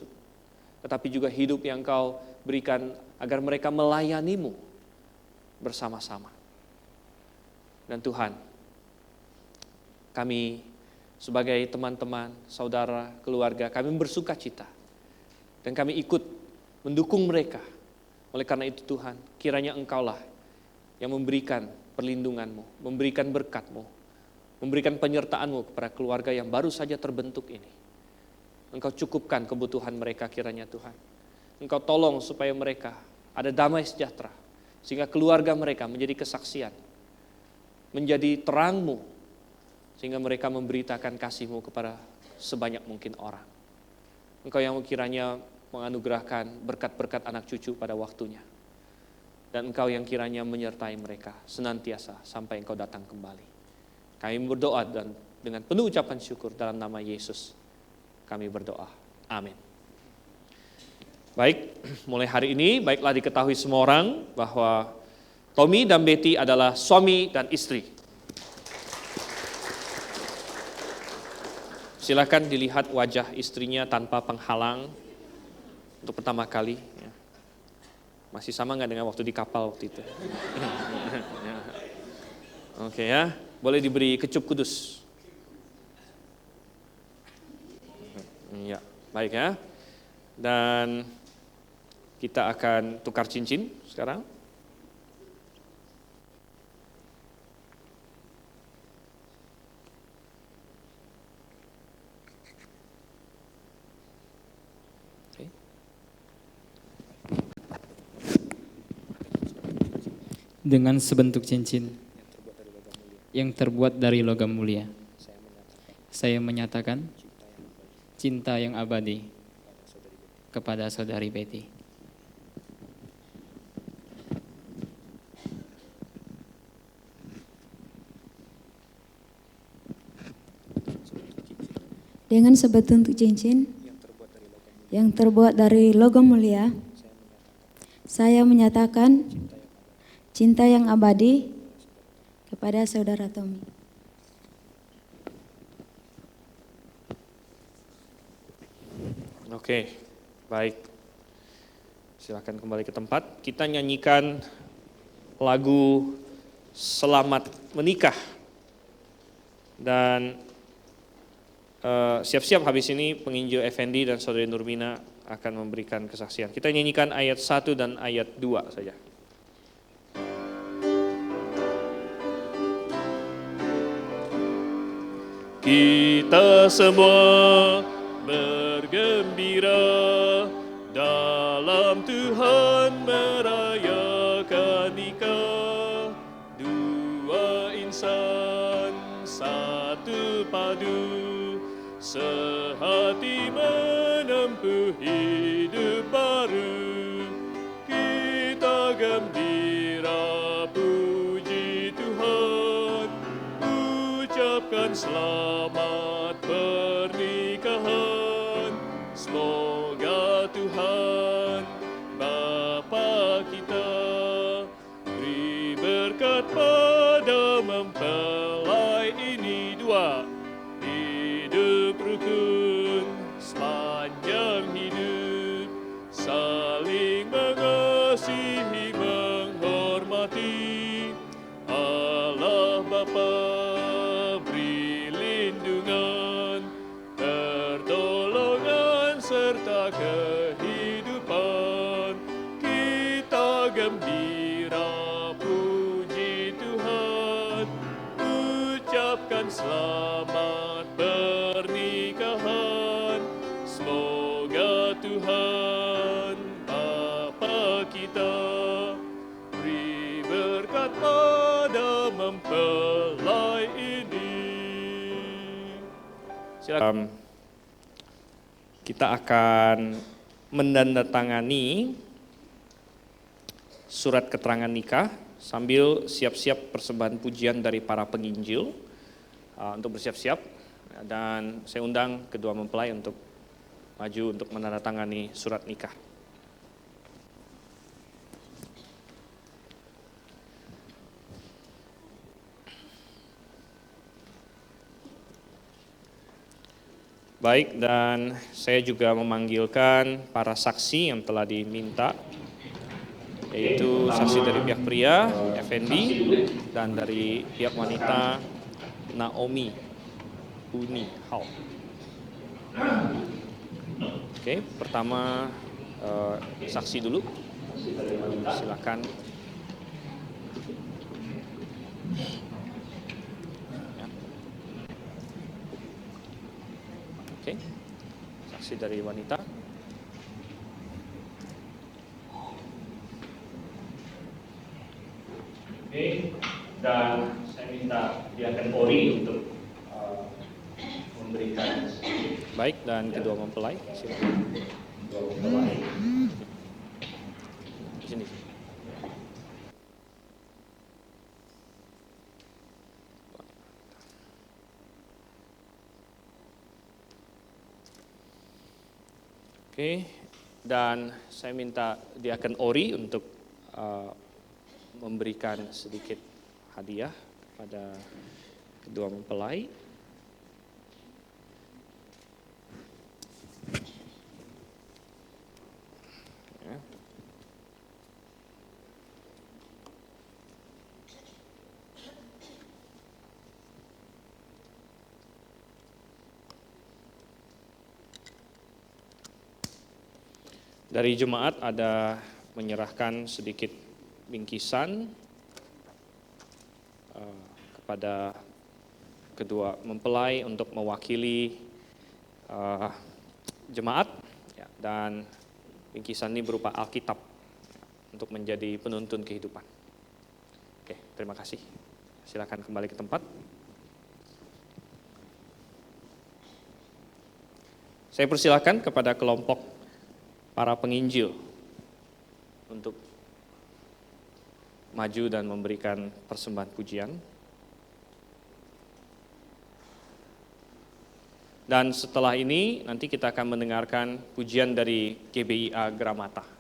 tetapi juga hidup yang Engkau berikan agar mereka melayanimu bersama-sama. Dan Tuhan, kami sebagai teman-teman, saudara, keluarga, kami bersuka cita dan kami ikut mendukung mereka. Oleh karena itu Tuhan, kiranya Engkaulah yang memberikan perlindungan-Mu, memberikan berkat-Mu, memberikan penyertaan-Mu kepada keluarga yang baru saja terbentuk ini. Engkau cukupkan kebutuhan mereka kiranya Tuhan. Engkau tolong supaya mereka ada damai sejahtera, sehingga keluarga mereka menjadi kesaksian, menjadi terang-Mu, sehingga mereka memberitakan kasih-Mu kepada sebanyak mungkin orang. Engkau yang kiranya menganugerahkan berkat-berkat anak cucu pada waktunya. Dan Engkau yang kiranya menyertai mereka senantiasa sampai Engkau datang kembali. Kami berdoa dan dengan penuh ucapan syukur dalam nama Yesus kami berdoa. Amin. Baik, mulai hari ini baiklah diketahui semua orang bahwa Tommy dan Betty adalah suami dan istri. Silakan dilihat wajah istrinya tanpa penghalang untuk pertama kali. Masih sama nggak dengan waktu di kapal waktu itu? Oke ya, boleh diberi kecup kudus. Ya, baik ya. Dan kita akan tukar cincin sekarang. Dengan sebentuk cincin yang terbuat dari logam mulia, saya menyatakan cinta yang abadi kepada saudari Betty. Dengan sebentuk cincin yang terbuat dari logam mulia, saya menyatakan cinta yang abadi kepada saudara Tommy. Oke, baik. Silakan kembali ke tempat. Kita nyanyikan lagu Selamat Menikah. Dan siap-siap habis ini penginjil Effendi dan saudari Nurmina akan memberikan kesaksian. Kita nyanyikan ayat 1 dan ayat 2 saja. Kita semua bergembira dalam Tuhan merayakan nikah. Dua insan satu padu, sehati menempuh hidup baru. Kita gembira puji Tuhan, ucapkan selamat pernikahan. Semoga Tuhan Bapa kita beri berkat pada mempelai ini dua, hidup rukun sepanjang hidup, saling mengasihi menghormati. Allah Bapa beri lindungan, pertolongan serta kehidupan. Kita gembira puji Tuhan, ucapkan selamat pernikahan. Semoga Tuhan Bapa kita beri berkat pada mempelai ini. Silakan. Kita akan menandatangani surat keterangan nikah sambil siap-siap persembahan pujian dari para penginjil untuk bersiap-siap, dan saya undang kedua mempelai untuk maju untuk menandatangani surat nikah. Baik, dan saya juga memanggilkan para saksi yang telah diminta, yaitu saksi dari pihak pria, Effendi, dan dari pihak wanita, Naomi Uni Hao. Oke, pertama saksi dulu, silakan. Oke, saksi dari wanita. Oke, dan saya minta Diaken Ori untuk memberikan. Baik, dan kedua mempelai, silakan. Kedua mempelai. Di sini. Oke, dan saya minta Diaken Ori untuk memberikan sedikit hadiah pada kedua mempelai. Ya. Dari jemaat ada menyerahkan sedikit bingkisan kepada kedua mempelai untuk mewakili jemaat, ya, dan bingkisan ini berupa Alkitab untuk menjadi penuntun kehidupan. Oke, terima kasih. Silakan kembali ke tempat. Saya persilakan kepada kelompok para penginjil untuk maju dan memberikan persembahan pujian. Dan setelah ini nanti kita akan mendengarkan pujian dari GBIA Gramata.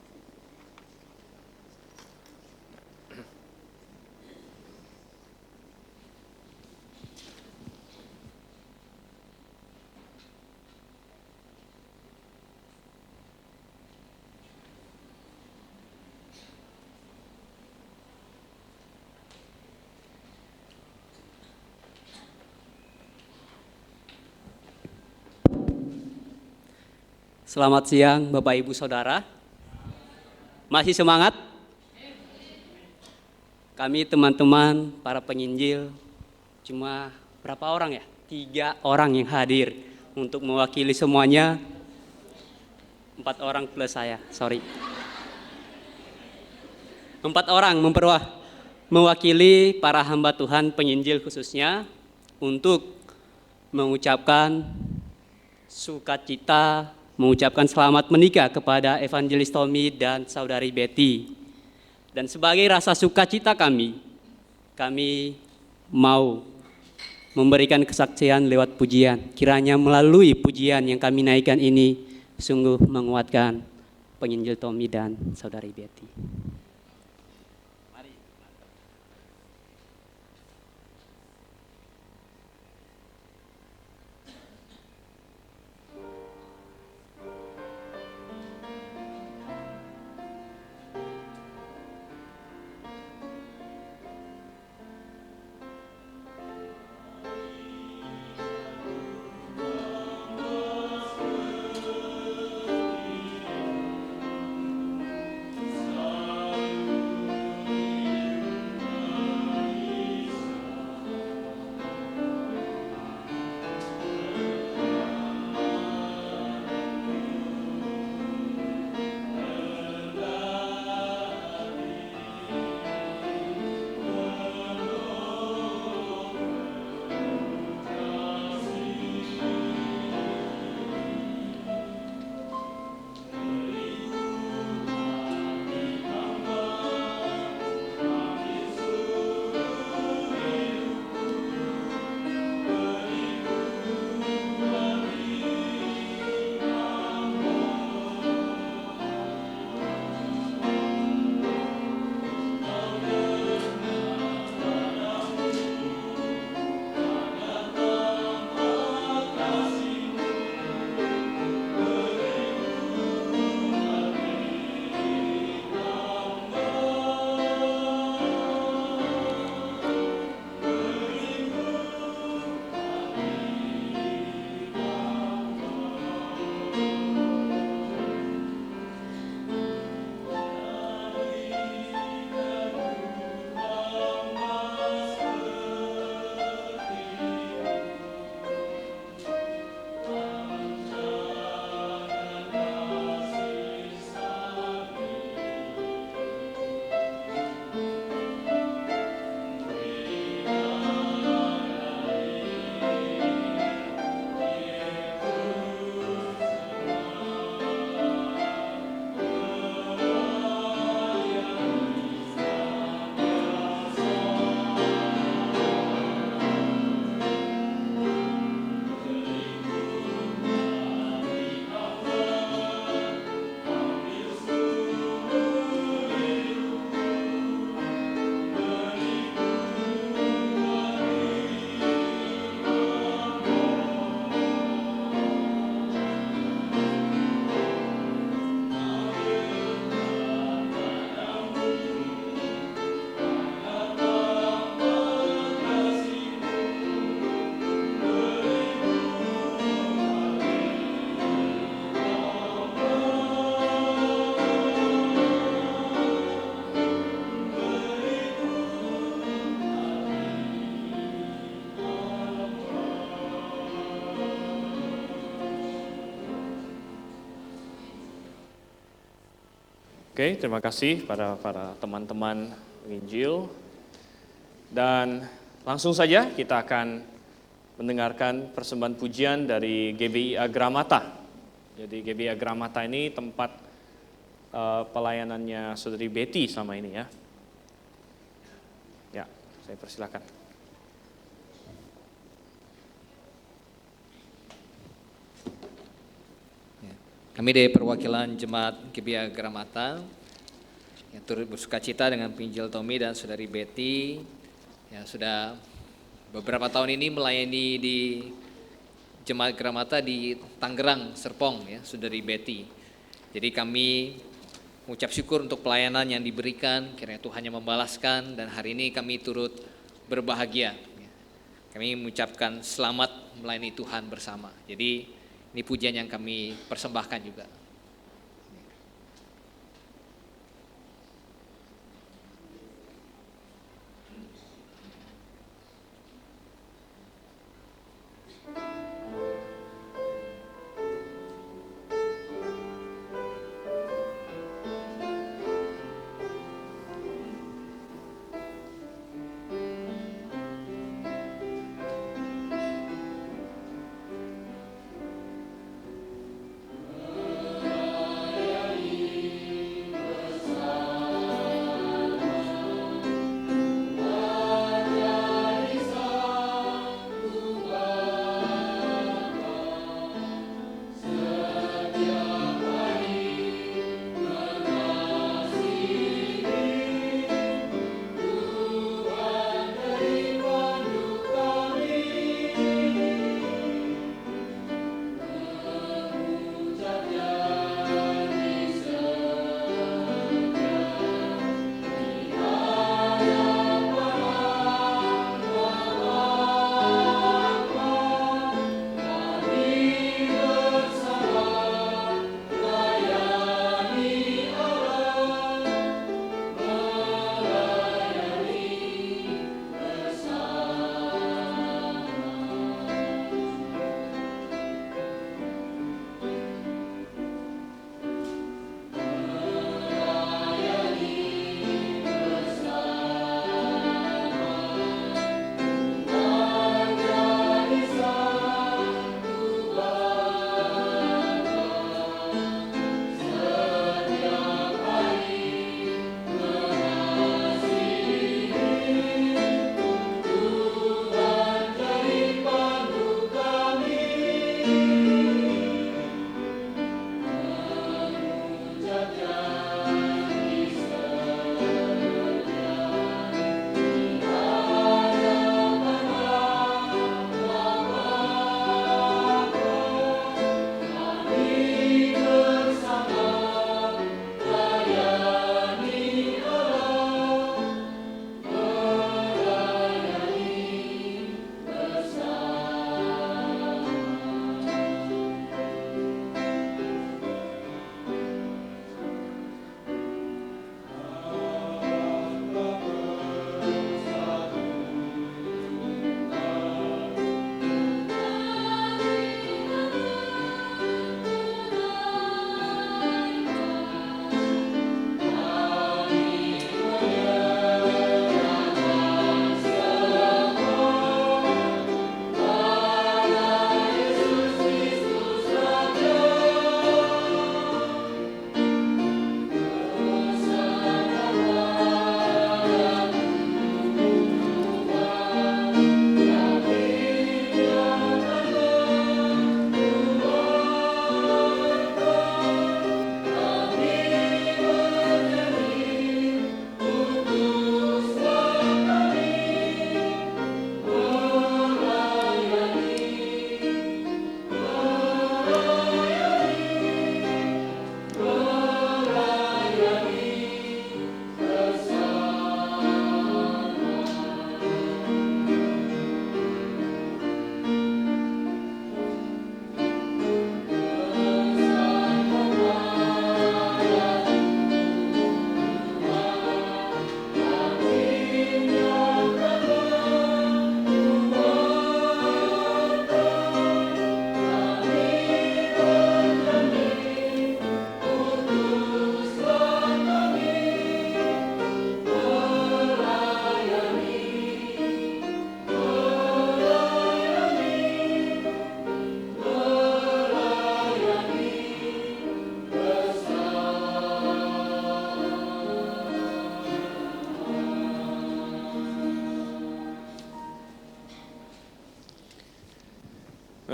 Selamat siang Bapak Ibu Saudara. Masih semangat? Kami teman-teman para penginjil cuma berapa orang ya? 3 orang yang hadir untuk mewakili semuanya. 4 orang plus saya, sorry. 4 orang mewakili para hamba Tuhan penginjil khususnya untuk mengucapkan sukacita, mengucapkan selamat menikah kepada Evangelis Tommy dan Saudari Betty. Dan sebagai rasa sukacita kami mau memberikan kesaksian lewat pujian. Kiranya melalui pujian yang kami naikkan ini sungguh menguatkan penginjil Tommy dan Saudari Betty. Mari Oke, terima kasih pada para teman-teman penginjil. Dan langsung saja kita akan mendengarkan persembahan pujian dari GBI Agramata. Jadi GBI Agramata ini tempat pelayanannya Saudari Betty sama ini ya. Ya, saya persilakan. Kami dari perwakilan Jemaat GBI Agramata yang turut bersukacita dengan Penginjil Tommy dan Saudari Betty yang sudah beberapa tahun ini melayani di Jemaat Agramata di Tangerang, Serpong ya, Saudari Betty. Jadi kami mengucap syukur untuk pelayanan yang diberikan, kiranya Tuhan yang membalaskan, dan hari ini kami turut berbahagia. Kami mengucapkan selamat melayani Tuhan bersama. Jadi ini pujian yang kami persembahkan juga.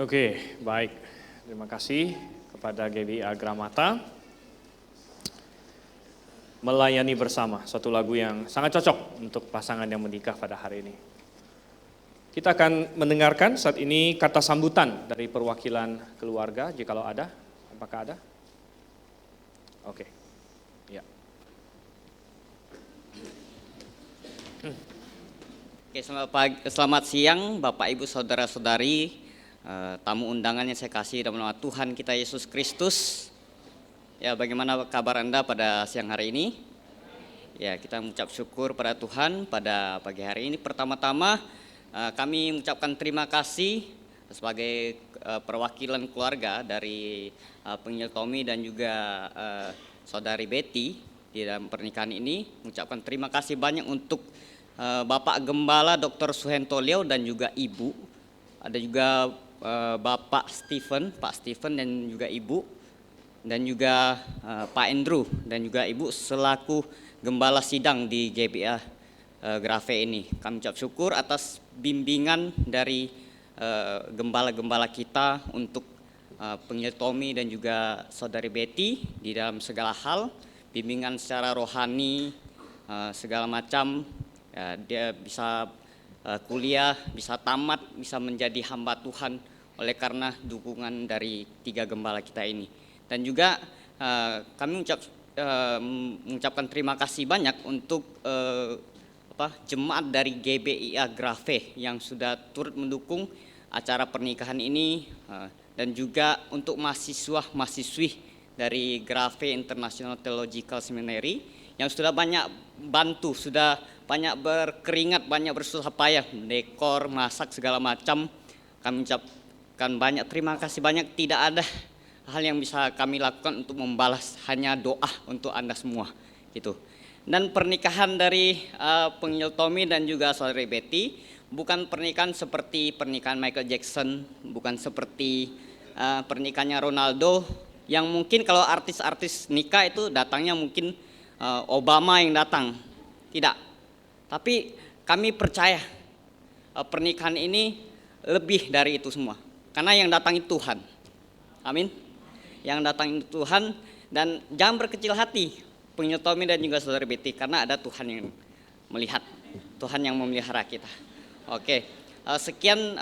Oke, baik. Terima kasih kepada GBI Gramata. Melayani bersama, suatu lagu yang sangat cocok untuk pasangan yang menikah pada hari ini. Kita akan mendengarkan saat ini kata sambutan dari perwakilan keluarga, jikalau ada. Apakah ada? Oke. Ya. Oke, selamat siang Bapak Ibu Saudara-saudari, tamu undangan yang saya kasih dalam nama Tuhan kita Yesus Kristus. Ya, bagaimana kabar Anda pada siang hari ini? Ya, kita mengucap syukur pada Tuhan pada pagi hari ini. Pertama-tama kami mengucapkan terima kasih sebagai perwakilan keluarga dari Penginjil Tommy dan juga Saudari Betty di dalam pernikahan ini. Mengucapkan terima kasih banyak untuk Bapak Gembala Dr. Suhento Leo dan juga Ibu. Ada juga Bapak Stephen, Pak Stephen dan juga Ibu. Dan juga Pak Andrew dan juga Ibu selaku Gembala Sidang di GBA Grafe ini. Kami ucap syukur atas bimbingan dari gembala-gembala kita untuk Penginjil Tommy dan juga Saudari Betty di dalam segala hal, bimbingan secara rohani, segala macam, ya, dia bisa kuliah, bisa tamat, bisa menjadi hamba Tuhan oleh karena dukungan dari 3 gembala kita ini. Dan juga kami mengucapkan terima kasih banyak untuk jemaat dari GBIA Grafe yang sudah turut mendukung acara pernikahan ini, dan juga untuk mahasiswa-mahasiswi dari Grafe International Theological Seminary yang sudah banyak bantu, sudah banyak berkeringat, banyak bersusah payah, dekor, masak segala macam. Kami ucapkan banyak terima kasih banyak. Tidak ada hal yang bisa kami lakukan untuk membalas, hanya doa untuk Anda semua gitu. Dan pernikahan dari Penginjil Tommy dan juga Saudari Betty bukan pernikahan seperti pernikahan Michael Jackson, bukan seperti pernikahannya Ronaldo yang mungkin kalau artis-artis nikah itu datangnya mungkin Obama yang datang. Tidak. Tapi kami percaya pernikahan ini lebih dari itu semua. Karena yang datang itu Tuhan. Amin. Yang datang itu Tuhan, dan jangan berkecil hati Penginjil Tommy dan juga Saudari Betty, karena ada Tuhan yang melihat, Tuhan yang memelihara kita. Oke, sekian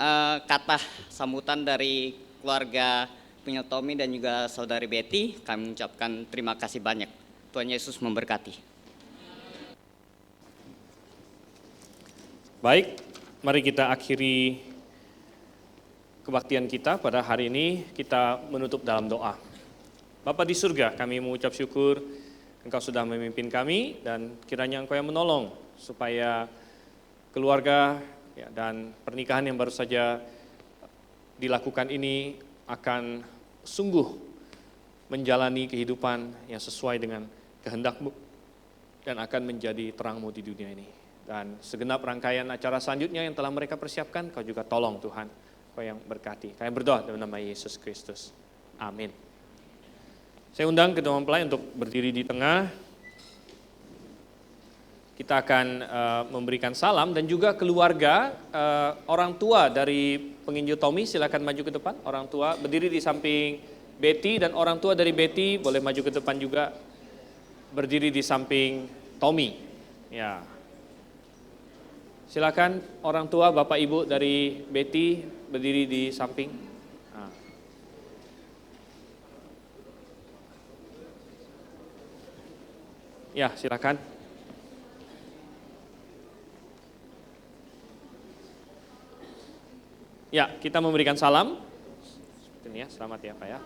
kata sambutan dari keluarga Penginjil Tommy dan juga Saudari Betty. Kami mengucapkan terima kasih banyak. Tuhan Yesus memberkati. Baik, mari kita akhiri kebaktian kita pada hari ini. Kita menutup dalam doa. Bapa di surga, kami mengucap syukur Engkau sudah memimpin kami, dan kiranya Engkau yang menolong supaya keluarga ya, dan pernikahan yang baru saja dilakukan ini akan sungguh menjalani kehidupan yang sesuai dengan kehendak-Mu dan akan menjadi terang-Mu di dunia ini. Dan segenap rangkaian acara selanjutnya yang telah mereka persiapkan, Kau juga tolong Tuhan, Kau yang berkati. Kami berdoa dalam nama Yesus Kristus. Amin. Saya undang kedua mempelai untuk berdiri di tengah. Kita akan memberikan salam, dan juga keluarga, orang tua dari Penginjil Tommy silakan maju ke depan. Orang tua berdiri di samping Betty, dan orang tua dari Betty boleh maju ke depan juga, berdiri di samping Tommy. Ya. Silakan orang tua, Bapak Ibu dari Betty berdiri di samping. Ya, silakan. Ya, kita memberikan salam. Ini ya, selamat ya Pak ya.